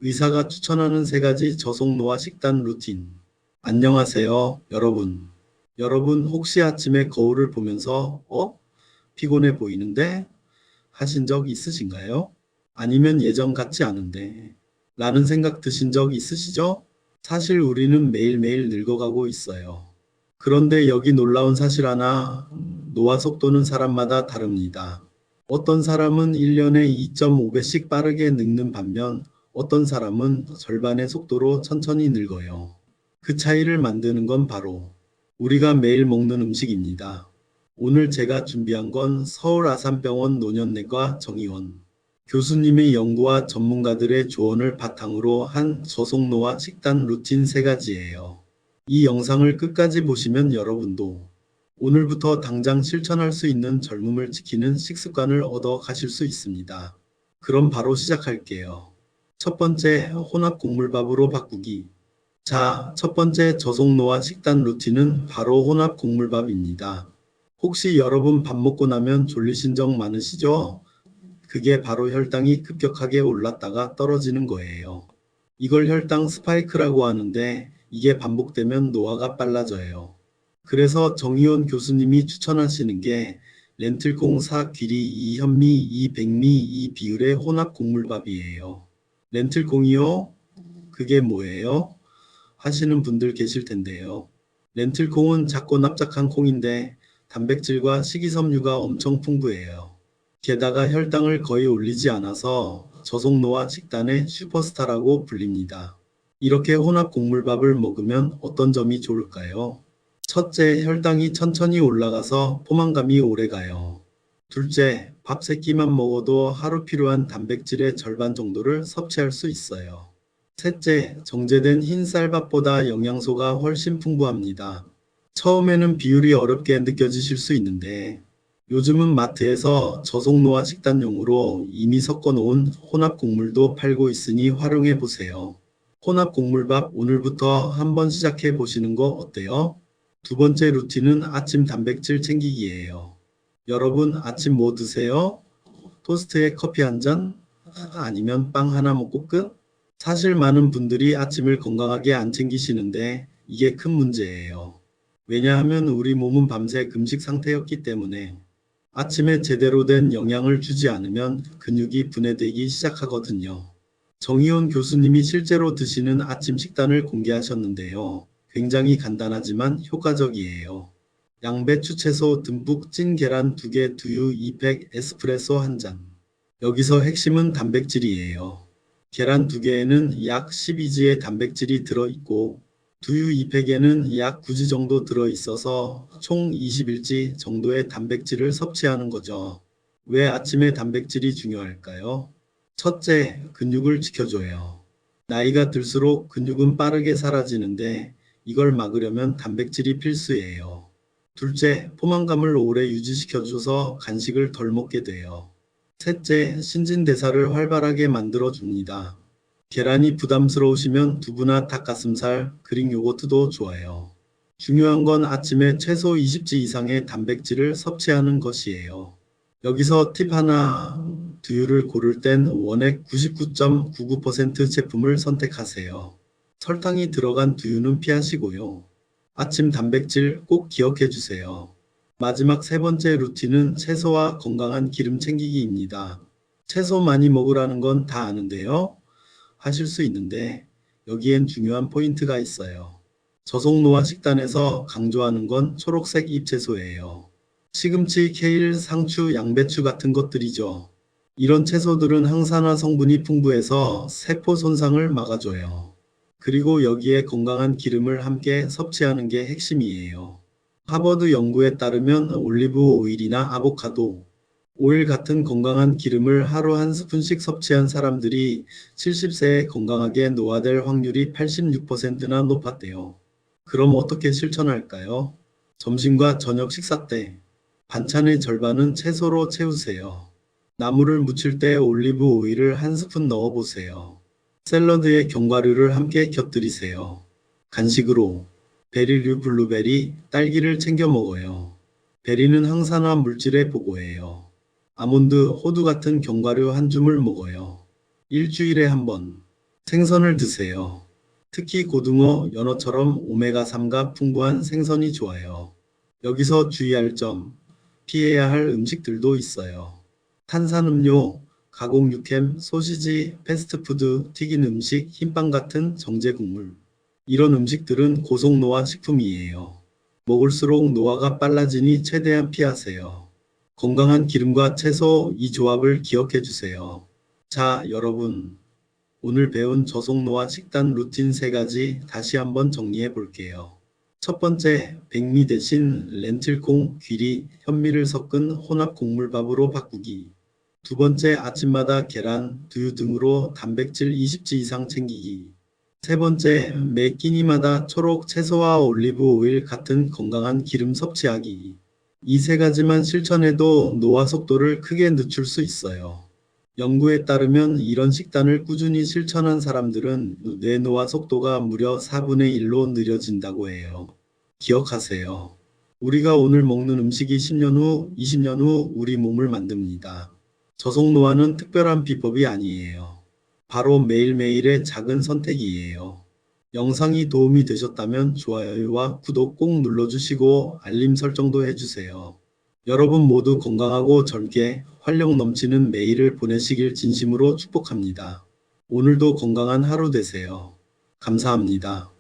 의사가 추천하는 3가지 저속노화 식단 루틴. 안녕하세요, 여러분. 여러분 혹시 아침에 거울을 보면서 피곤해 보이는데? 하신 적 있으신가요? 아니면 예전 같지 않은데? 라는 생각 드신 적 있으시죠? 사실 우리는 매일매일 늙어가고 있어요. 그런데 여기 놀라운 사실 하나, 노화 속도는 사람마다 다릅니다. 어떤 사람은 1년에 2.5배씩 빠르게 늙는 반면 어떤 사람은 절반의 속도로 천천히 늙어요. 그 차이를 만드는 건 바로 우리가 매일 먹는 음식입니다. 오늘 제가 준비한 건 서울 아산병원 노년내과 정의원 교수님의 연구와 전문가들의 조언을 바탕으로 한 저속노화 식단 루틴 3가지예요. 이 영상을 끝까지 보시면 여러분도 오늘부터 당장 실천할 수 있는 젊음을 지키는 식습관을 얻어 가실 수 있습니다. 그럼 바로 시작할게요. 첫 번째, 혼합 곡물밥으로 바꾸기. 자, 첫 번째 저속노화 식단 루틴은 바로 혼합 곡물밥입니다. 혹시 여러분 밥 먹고 나면 졸리신 적 많으시죠? 그게 바로 혈당이 급격하게 올랐다가 떨어지는 거예요. 이걸 혈당 스파이크라고 하는데 이게 반복되면 노화가 빨라져요. 그래서 정의원 교수님이 추천하시는 게 렌틸콩 4귀리 2현미 2백미 2비율의 혼합 곡물밥이에요. 렌틸콩이요? 그게 뭐예요? 하시는 분들 계실 텐데요. 렌틸콩은 작고 납작한 콩인데 단백질과 식이섬유가 엄청 풍부해요. 게다가 혈당을 거의 올리지 않아서 저속노화 식단의 슈퍼스타라고 불립니다. 이렇게 혼합 곡물밥을 먹으면 어떤 점이 좋을까요? 첫째, 혈당이 천천히 올라가서 포만감이 오래가요. 둘째, 밥 3끼만 먹어도 하루 필요한 단백질의 절반 정도를 섭취할 수 있어요. 셋째, 정제된 흰 쌀밥보다 영양소가 훨씬 풍부합니다. 처음에는 비율이 어렵게 느껴지실 수 있는데 요즘은 마트에서 저속노화 식단용으로 이미 섞어놓은 혼합 곡물도 팔고 있으니 활용해 보세요. 혼합 곡물밥 오늘부터 한번 시작해 보시는 거 어때요? 두 번째 루틴은 아침 단백질 챙기기예요. 여러분 아침 뭐 드세요? 토스트에 커피 한 잔? 아니면 빵 하나 먹고 끝? 사실 많은 분들이 아침을 건강하게 안 챙기시는데 이게 큰 문제예요. 왜냐하면 우리 몸은 밤새 금식 상태였기 때문에 아침에 제대로 된 영양을 주지 않으면 근육이 분해되기 시작하거든요. 정의원 교수님이 실제로 드시는 아침 식단을 공개하셨는데요. 굉장히 간단하지만 효과적이에요. 양배추 채소 듬뿍 찐 계란 2개, 두유 2팩, 에스프레소 1잔. 여기서 핵심은 단백질이에요. 계란 2개에는 약 12지의 단백질이 들어있고 두유 2팩에는 약 9지 정도 들어있어서 총 21지 정도의 단백질을 섭취하는 거죠. 왜 아침에 단백질이 중요할까요? 첫째, 근육을 지켜줘요. 나이가 들수록 근육은 빠르게 사라지는데 이걸 막으려면 단백질이 필수예요. 둘째, 포만감을 오래 유지시켜줘서 간식을 덜 먹게 돼요. 셋째, 신진대사를 활발하게 만들어줍니다. 계란이 부담스러우시면 두부나 닭가슴살, 그릭 요거트도 좋아요. 중요한 건 아침에 최소 20지 이상의 단백질을 섭취하는 것이에요. 여기서 팁 하나, 두유를 고를 땐 원액 99.99% 제품을 선택하세요. 설탕이 들어간 두유는 피하시고요. 아침 단백질 꼭 기억해 주세요. 마지막 3번째 루틴은 채소와 건강한 기름 챙기기입니다. 채소 많이 먹으라는 건 다 아는데요. 하실 수 있는데 여기엔 중요한 포인트가 있어요. 저속노화 식단에서 강조하는 건 초록색 잎채소예요. 시금치, 케일, 상추, 양배추 같은 것들이죠. 이런 채소들은 항산화 성분이 풍부해서 세포 손상을 막아줘요. 그리고 여기에 건강한 기름을 함께 섭취하는 게 핵심이에요. 하버드 연구에 따르면 올리브 오일이나 아보카도, 오일 같은 건강한 기름을 하루 한 스푼씩 섭취한 사람들이 70세에 건강하게 노화될 확률이 86%나 높았대요. 그럼 어떻게 실천할까요? 점심과 저녁 식사 때 반찬의 절반은 채소로 채우세요. 나물을 무칠 때 올리브 오일을 한 스푼 넣어보세요. 샐러드에 견과류를 함께 곁들이세요. 간식으로 베리류 블루베리, 딸기를 챙겨 먹어요. 베리는 항산화 물질의 보고예요. 아몬드, 호두 같은 견과류 한 줌을 먹어요. 일주일에 한 번. 생선을 드세요. 특히 고등어, 연어처럼 오메가3가 풍부한 생선이 좋아요. 여기서 주의할 점, 피해야 할 음식들도 있어요. 탄산음료, 가공 육햄, 소시지, 패스트푸드, 튀긴 음식, 흰빵 같은 정제 국물. 이런 음식들은 고속노화 식품이에요. 먹을수록 노화가 빨라지니 최대한 피하세요. 건강한 기름과 채소 이 조합을 기억해 주세요. 자, 여러분. 오늘 배운 저속노화 식단 루틴 3가지 다시 한번 정리해 볼게요. 첫 번째, 백미 대신 렌틸콩, 귀리, 현미를 섞은 혼합 곡물밥으로 바꾸기. 두 번째, 아침마다 계란, 두유 등으로 단백질 20지 이상 챙기기. 세 번째, 매 끼니마다 초록 채소와 올리브 오일 같은 건강한 기름 섭취하기. 이 3가지만 실천해도 노화 속도를 크게 늦출 수 있어요. 연구에 따르면 이런 식단을 꾸준히 실천한 사람들은 뇌 노화 속도가 무려 4분의 1로 느려진다고 해요. 기억하세요. 우리가 오늘 먹는 음식이 10년 후, 20년 후 우리 몸을 만듭니다. 저속노화는 특별한 비법이 아니에요. 바로 매일매일의 작은 선택이에요. 영상이 도움이 되셨다면 좋아요와 구독 꼭 눌러주시고 알림 설정도 해주세요. 여러분 모두 건강하고 젊게 활력 넘치는 매일을 보내시길 진심으로 축복합니다. 오늘도 건강한 하루 되세요. 감사합니다.